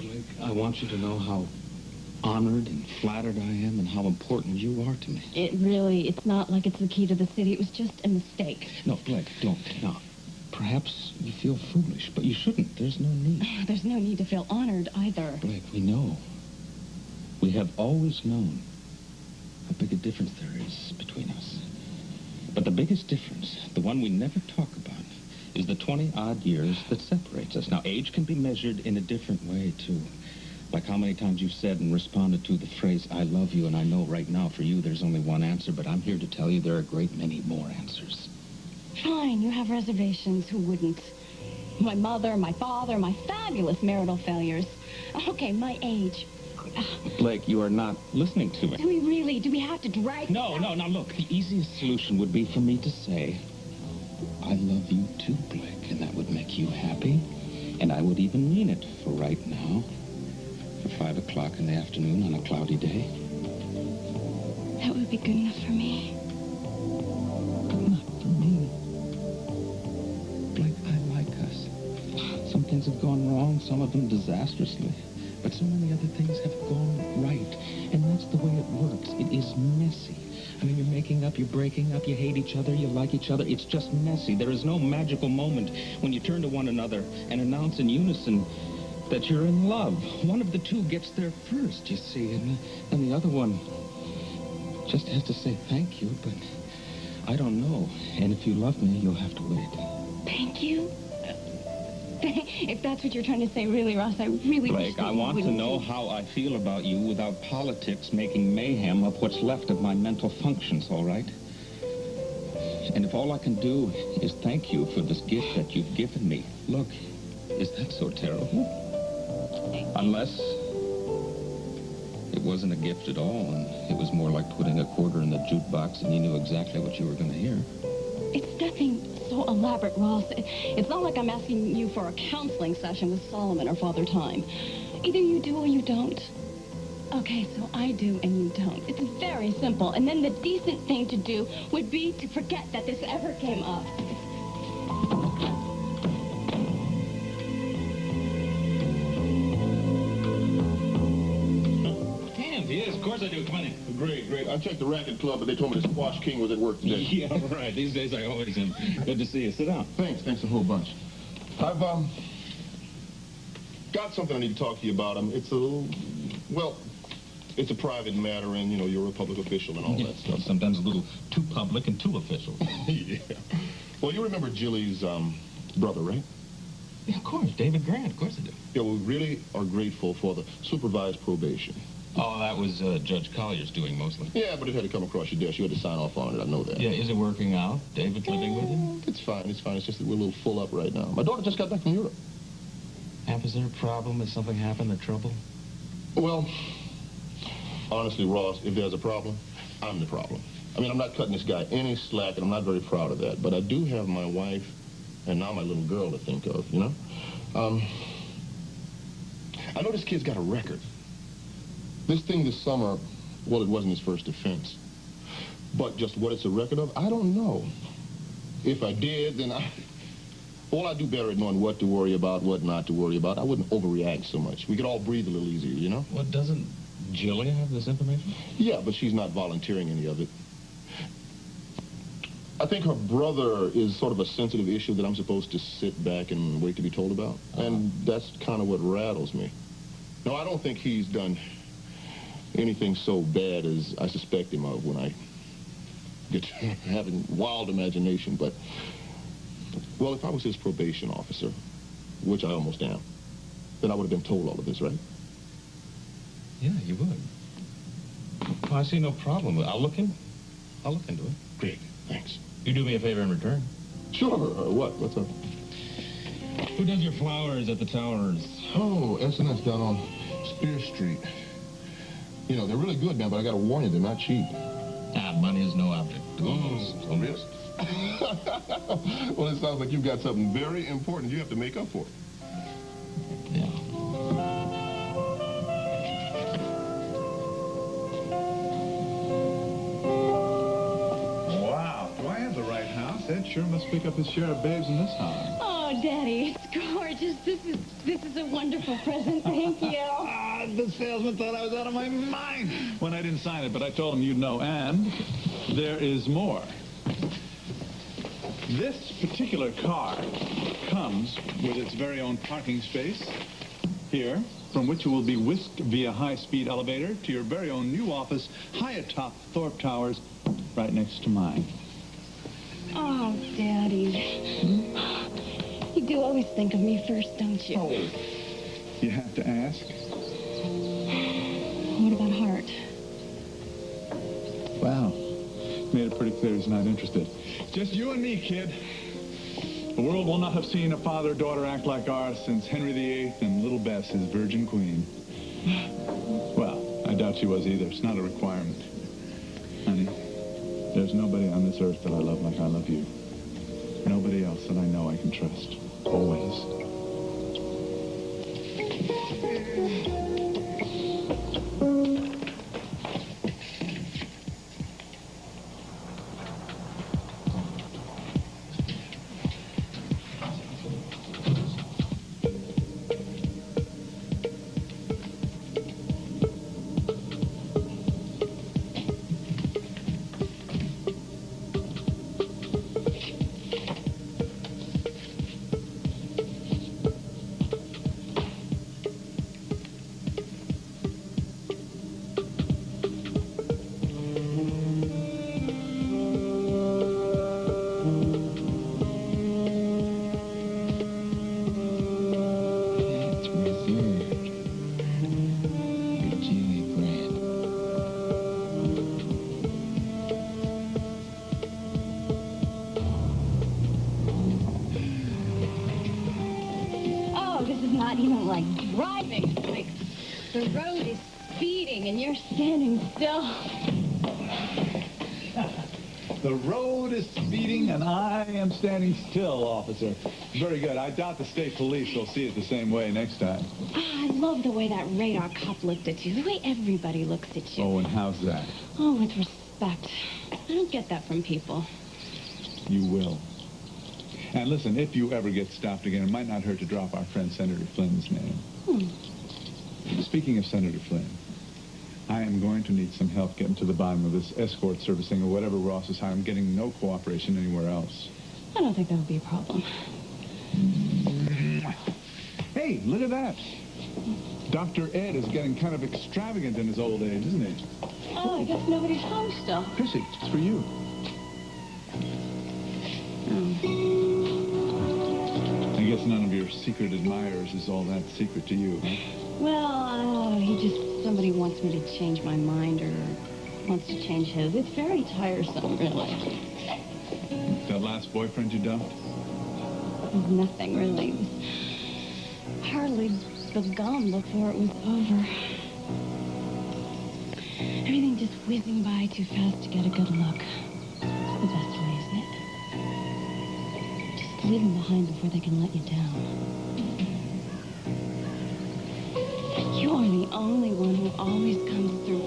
Blake, I want you to know how honored and flattered I am and how important you are to me. It's not like it's the key to the city. It was just a mistake. No, Blake, don't. No. Perhaps you feel foolish, but you shouldn't. There's no need. There's no need to feel honored either. Blake, we know. We have always known how big a difference there is between us. But the biggest difference, the one we never talk about, is the 20-odd years that separates us. Now, age can be measured in a different way, too. Like how many times you've said and responded to the phrase, I love you, and I know right now for you there's only one answer, but I'm here to tell you there are a great many more answers. Fine, you have reservations. Who wouldn't? My mother, my father, my fabulous marital failures. Okay, my age. Blake, you are not listening to me. Do we really? Do we have to drag No, now look, the easiest solution would be for me to say, I love you too, Blake, and that would make you happy, and I would even mean it for right now. For 5 o'clock in the afternoon on a cloudy day. That would be good enough for me. Not for me. Blake, I like us. Some things have gone wrong, some of them disastrously. But so many other things have gone right. And that's the way it works. It is messy. I mean, you're making up, you're breaking up, you hate each other, you like each other. It's just messy. There is no magical moment when you turn to one another and announce in unison that you're in love. One of the two gets there first, you see, and then the other one just has to say thank you, but I don't know. And if you love me, you'll have to wait. Thank you? If that's what you're trying to say, really, Ross, I really Blake, I want to know how I feel about you without politics making mayhem of what's left of my mental functions, all right? And if all I can do is thank you for this gift that you've given me, look, is that so terrible? Unless it wasn't a gift at all, and it was more like putting a quarter in the jukebox and you knew exactly what you were going to hear. It's nothing so elaborate, Ross. It's not like I'm asking you for a counseling session with Solomon or Father Time. Either you do or you don't. Okay, so I do and you don't. It's very simple. And then the decent thing to do would be to forget that this ever came up. Yes, of course I do. Come on in. Great. I checked the racket club, but they told me the squash king was at work today. Yeah, right. These days I always am. Good to see you. Sit down. Thanks a whole bunch. I've, got something I need to talk to you about. It's a little, well, it's a private matter, and, you know, you're a public official and all that stuff. Sometimes a little too public and too official. Yeah. Well, you remember Gilly's, brother, right? Yeah, of course. David Grant. Of course I do. Yeah, we really are grateful for the supervised probation. Oh, that was Judge Collier's doing mostly. Yeah, but it had to come across your desk. You had to sign off on it. I know that. Yeah, is it working out? David living with him? It's fine. It's just that we're a little full up right now. My daughter just got back from Europe. Hamp, is there a problem? Has something happened? A trouble? Well, honestly, Ross, if there's a problem, I'm the problem. I mean, I'm not cutting this guy any slack, and I'm not very proud of that. But I do have my wife and now my little girl to think of, you know? I know this kid's got a record. This thing this summer, well, it wasn't his first offense. But just what it's a record of, I don't know. If I did, then I'd do better at knowing what to worry about, what not to worry about. I wouldn't overreact so much. We could all breathe a little easier, you know? Well, doesn't Gilly have this information? Yeah, but she's not volunteering any of it. I think her brother is sort of a sensitive issue that I'm supposed to sit back and wait to be told about. And that's kind of what rattles me. No, I don't think he's done anything so bad as I suspect him of when I get to having wild imagination. But, well, if I was his probation officer, which I almost am, then I would have been told all of this, right? Yeah, you would. Well, I see no problem. I'll look into it. Great, thanks. You do me a favor in return. Sure. What? What's up? Who does your flowers at the towers? Oh, S&S down on Spear Street. You know, they're really good, man, but I gotta warn you, they're not cheap. Money is no object. Really? Well, it sounds like you've got something very important you have to make up for. Yeah. Wow, do I have the right house? Ed sure must pick up his share of babes in this house. Oh, Daddy, it's gorgeous. latches. This is a wonderful present. Thank you. The salesman thought I was out of my mind when I didn't sign it, but I told him you'd know. And there is more. This particular car comes with its very own parking space here, from which you will be whisked via high-speed elevator to your very own new office high atop Thorpe Towers, right next to mine. Oh, Daddy. You do always think of me first, don't you? Oh. You have to ask? What about Hart? Wow. Made it pretty clear he's not interested. Just you and me, kid. The world will not have seen a father-daughter act like ours since Henry VIII and Little Bess, his virgin queen. Well, I doubt she was either. It's not a requirement. Honey, there's nobody on this earth that I love like I love you. Nobody else that I know I can trust. Always. Not even like driving. It's like the road is speeding and you're standing still. The road is speeding and I am standing still, officer. Very good. I doubt the state police will see it the same way next time. I love the way that radar cop looked at you, the way everybody looks at you. Oh, and how's that? Oh, with respect. I don't get that from people. You will. And listen, if you ever get stopped again, it might not hurt to drop our friend Senator Flynn's name. Speaking of Senator Flynn, I am going to need some help getting to the bottom of this escort servicing or whatever Ross is hiring. I'm getting no cooperation anywhere else. I don't think that would be a problem. Hey, look at that. Dr. Ed is getting kind of extravagant in his old age, isn't he? Oh, I guess nobody's home still. Chrissy, it's for you. I guess none of your secret admirers is all that secret to you, huh? Well, somebody wants me to change my mind or wants to change his. It's very tiresome, really. That last boyfriend you dumped? Nothing, really. It was hardly begun before it was over. Everything just whizzing by too fast to get a good look. It's the best way, isn't it? Just leave them behind before they can let you down. You're the only one who always comes through